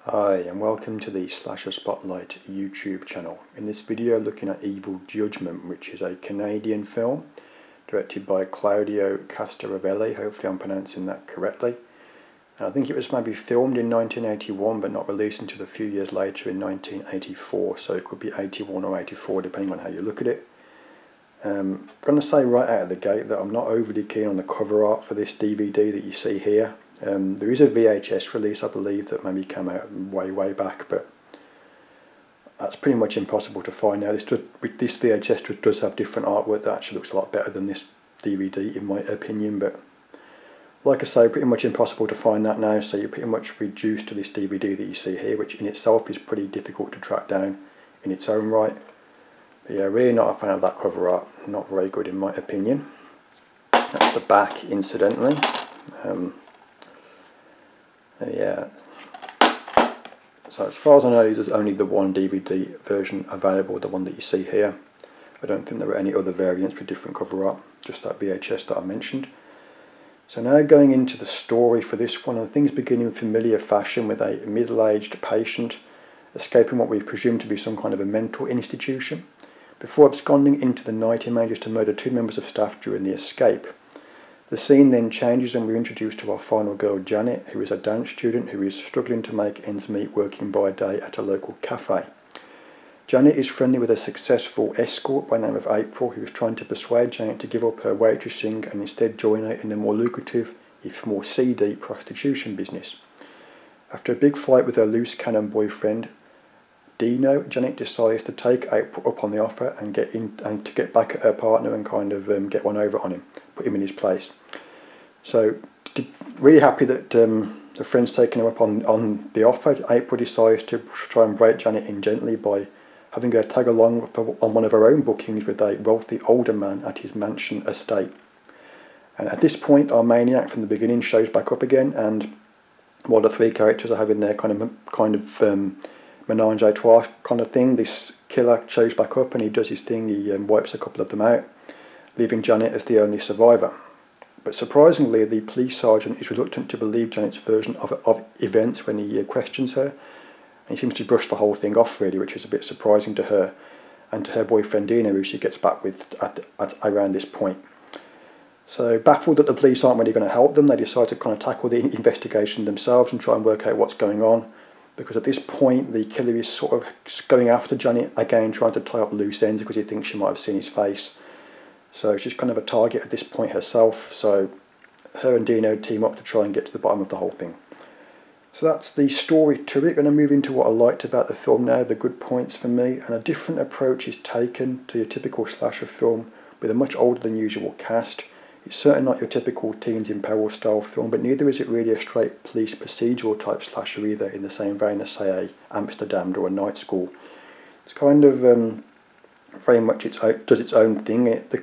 Hi and welcome to the Slasher Spotlight YouTube channel. In this video looking at Evil Judgment, which is a Canadian film directed by Claudio Castaravelli, hopefully I'm pronouncing that correctly. And I think it was maybe filmed in 1981 but not released until a few years later in 1984, so it could be 81 or 84 depending on how you look at it. I'm going to say right out of the gate that I'm not overly keen on the cover art for this DVD that you see here. There is a VHS release, I believe, that maybe came out way back, but that's pretty much impossible to find now. This VHS does have different artwork that actually looks a lot better than this DVD in my opinion, but like I say, pretty much impossible to find that now, so you're pretty much reduced to this DVD that you see here, which in itself is pretty difficult to track down in its own right. But yeah, really not a fan of that cover art, not very good in my opinion. That's the back, incidentally. Yeah, so as far as I know, there's only the one DVD version available, the one that you see here. I don't think there are any other variants with different cover art, just that VHS that I mentioned. So now going into the story for this one, and things begin in familiar fashion with a middle-aged patient escaping what we presume to be some kind of a mental institution. Before absconding into the night, he manages to murder two members of staff during the escape. The scene then changes and we're introduced to our final girl, Janet, who is a dance student who is struggling to make ends meet working by day at a local cafe. Janet is friendly with a successful escort by the name of April, who is trying to persuade Janet to give up her waitressing and instead join her in the more lucrative, if more seedy, prostitution business. After a big fight with her loose cannon boyfriend, Dino, Janet decides to take April up on the offer and to get back at her partner and kind of get one over on him, put him in his place. So, really happy that the friend's taken her up on the offer. April decides to try and break Janet in gently by having her tag along on one of her own bookings with a wealthy older man at his mansion estate. And at this point, our maniac from the beginning shows back up again, and while the three characters are having their kind of menage a trois kind of thing, this killer shows back up and he does his thing. He wipes a couple of them out, leaving Janet as the only survivor. But surprisingly, the police sergeant is reluctant to believe Janet's version of events when he questions her, and he seems to brush the whole thing off really, which is a bit surprising to her and to her boyfriend Dino, who she gets back with at around this point. So baffled that the police aren't really going to help them, they decide to kind of tackle the investigation themselves and try and work out what's going on, because at this point the killer is sort of going after Janet again, trying to tie up loose ends because he thinks she might have seen his face. So she's kind of a target at this point herself, so her and Dino team up to try and get to the bottom of the whole thing. So that's the story to it. Going to move into what I liked about the film now, the good points for me, and a different approach is taken to your typical slasher film with a much older than usual cast. It's certainly not your typical teens in peril style film, but neither is it really a straight police procedural type slasher either, in the same vein as say a Amsterdam or a Night School. It's kind of very much does its own thing. The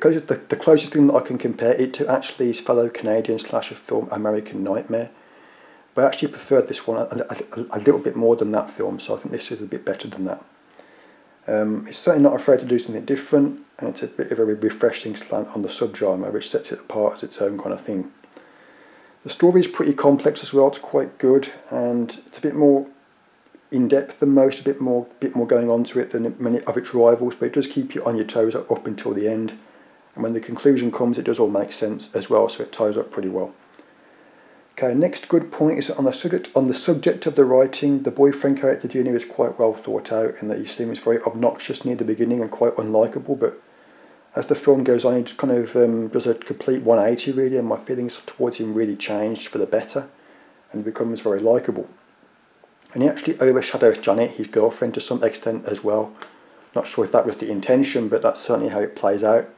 closest thing that I can compare it to actually is fellow Canadian slasher film American Nightmare. But I actually preferred this one a little bit more than that film, so I think this is a bit better than that. It's certainly not afraid to do something different, and it's a bit of a refreshing slant on the subgenre, which sets it apart as its own kind of thing. The story is pretty complex as well. It's quite good, and it's a bit more in depth than most, a bit more going on to it than many of its rivals, but it does keep you on your toes up until the end, and when the conclusion comes it does all make sense as well, so it ties up pretty well. Okay, next good point is on the subject of the writing. The boyfriend character Dino is quite well thought out in that he seems very obnoxious near the beginning and quite unlikable, but as the film goes on, he kind of does a complete 180 really, and my feelings towards him really changed for the better, and he becomes very likeable. And he actually overshadows Janet, his girlfriend, to some extent as well. Not sure if that was the intention, but that's certainly how it plays out.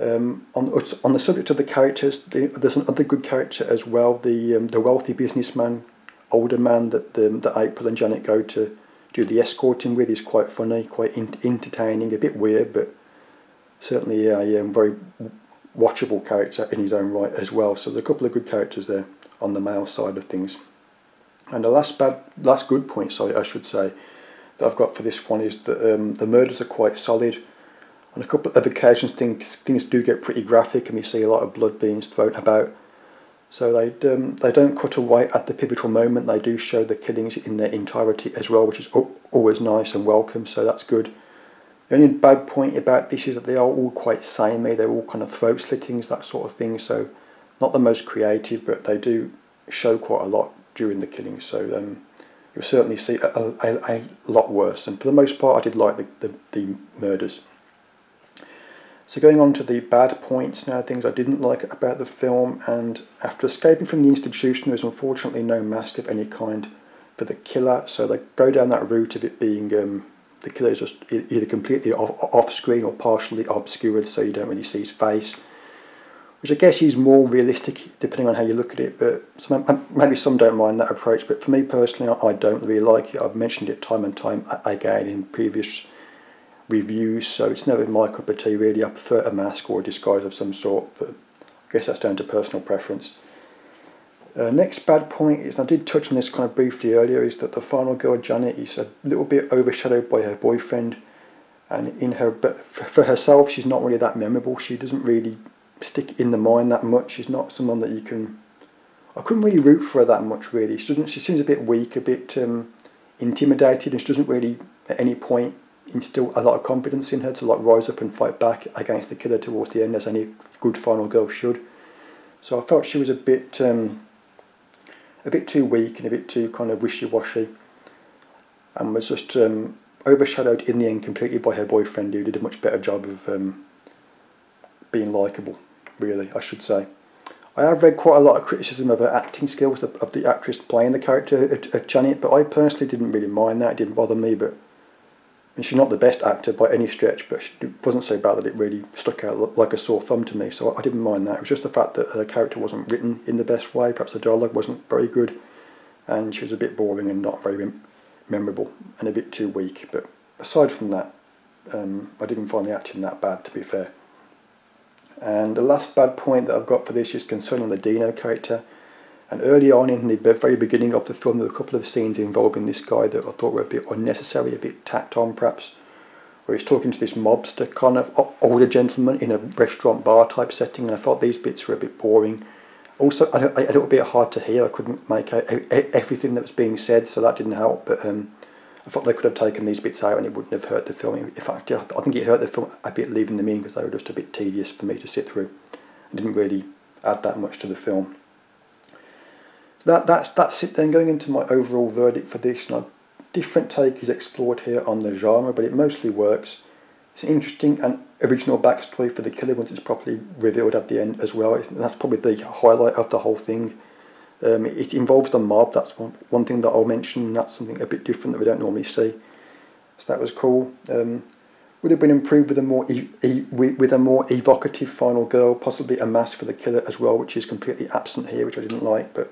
On the subject of the characters, there's another good character as well. The wealthy businessman, older man that April and Janet go to do the escorting with is quite funny, quite entertaining, a bit weird, but certainly a very watchable character in his own right as well. So there's a couple of good characters there on the male side of things. And the last good point, I should say, that I've got for this one is that the murders are quite solid. On a couple of occasions things do get pretty graphic and we see a lot of blood being thrown about. So they don't cut away at the pivotal moment. They do show the killings in their entirety as well, which is always nice and welcome, so that's good. The only bad point about this is that they are all quite samey. They're all kind of throat slittings, that sort of thing, so not the most creative, but they do show quite a lot during the killing, so you'll certainly see a lot worse. And for the most part, I did like the murders. So going on to the bad points now, things I didn't like about the film. And after escaping from the institution, there was unfortunately no mask of any kind for the killer, so they go down that route of it being the killer is just either completely off screen or partially obscured, so you don't really see his face, which I guess is more realistic depending on how you look at it, but maybe some don't mind that approach, but for me personally I don't really like it. I've mentioned it time and time again in previous reviews, so it's never my cup of tea really. I prefer a mask or a disguise of some sort, but I guess that's down to personal preference. Next bad point is, and I did touch on this kind of briefly earlier, is that the final girl, Janet, is a little bit overshadowed by her boyfriend, and but for herself she's not really that memorable. She doesn't really stick in the mind that much. She's not someone that I couldn't really root for her that much really. She seems a bit weak, a bit intimidated, and she doesn't really at any point instill a lot of confidence in her to like rise up and fight back against the killer towards the end, as any good final girl should. So I felt she was a bit too weak and a bit too kind of wishy-washy, and was just overshadowed in the end completely by her boyfriend, who did a much better job of being likeable, really, I should say. I have read quite a lot of criticism of her acting skills, of the actress playing the character of Janet, but I personally didn't really mind that. It didn't bother me, but I mean, she's not the best actor by any stretch, but it wasn't so bad that it really stuck out like a sore thumb to me, so I didn't mind that. It was just the fact that her character wasn't written in the best way. Perhaps the dialogue wasn't very good, and she was a bit boring and not very memorable, and a bit too weak. But aside from that, I didn't find the acting that bad, to be fair. And the last bad point that I've got for this is concerning the Dino character. And early on in the very beginning of the film, there were a couple of scenes involving this guy that I thought were a bit unnecessary, a bit tacked on perhaps, where he's talking to this mobster kind of older gentleman in a restaurant bar type setting, and I thought these bits were a bit boring. Also, a little bit hard to hear. I couldn't make out everything that was being said, so that didn't help, but I thought they could have taken these bits out and it wouldn't have hurt the film. In fact, I think it hurt the film a bit leaving them in, because they were just a bit tedious for me to sit through. It didn't really add that much to the film. So that's it then. Going into my overall verdict for this, and a different take is explored here on the genre, but it mostly works. It's an interesting and original backstory for the killer once it's properly revealed at the end as well. That's probably the highlight of the whole thing. It involves the mob. That's one thing that I'll mention. That's something a bit different that we don't normally see. So that was cool. Would have been improved with a more evocative final girl, possibly a mask for the killer as well, which is completely absent here, which I didn't like. But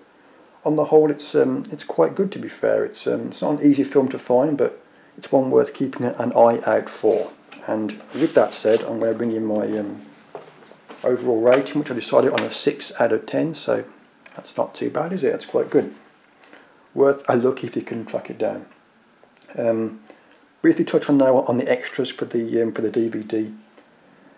on the whole, it's quite good, to be fair. It's not an easy film to find, but it's one worth keeping an eye out for. And with that said, I'm going to bring in my overall rating, which I decided on a 6 out of 10. So that's not too bad, is it? That's quite good. Worth a look if you can track it down. Briefly touch on now on the extras for the DVD.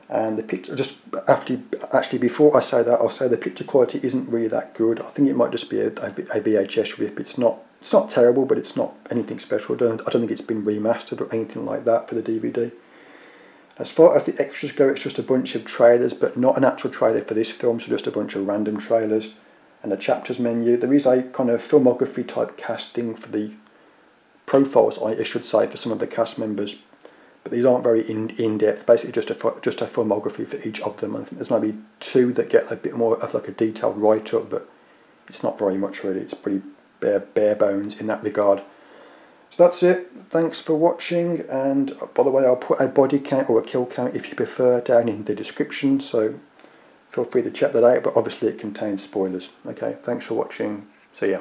And the picture, just actually before I say that, I'll say the picture quality isn't really that good. I think it might just be a VHS rip. It's not terrible, but it's not anything special. I don't think it's been remastered or anything like that for the DVD. As far as the extras go, it's just a bunch of trailers, but not an actual trailer for this film, so just a bunch of random trailers and a chapters menu. There is a kind of filmography type casting for the profiles, I should say, for some of the cast members, but these aren't very in-depth. Basically just a filmography for each of them. I think there's maybe 2 that get a bit more of like a detailed write-up, but it's not very much really. It's pretty bare bones in that regard. So that's it. Thanks for watching, and by the way, I'll put a body count or a kill count if you prefer down in the description, so feel free to check that out, but obviously it contains spoilers. Okay, thanks for watching. See ya.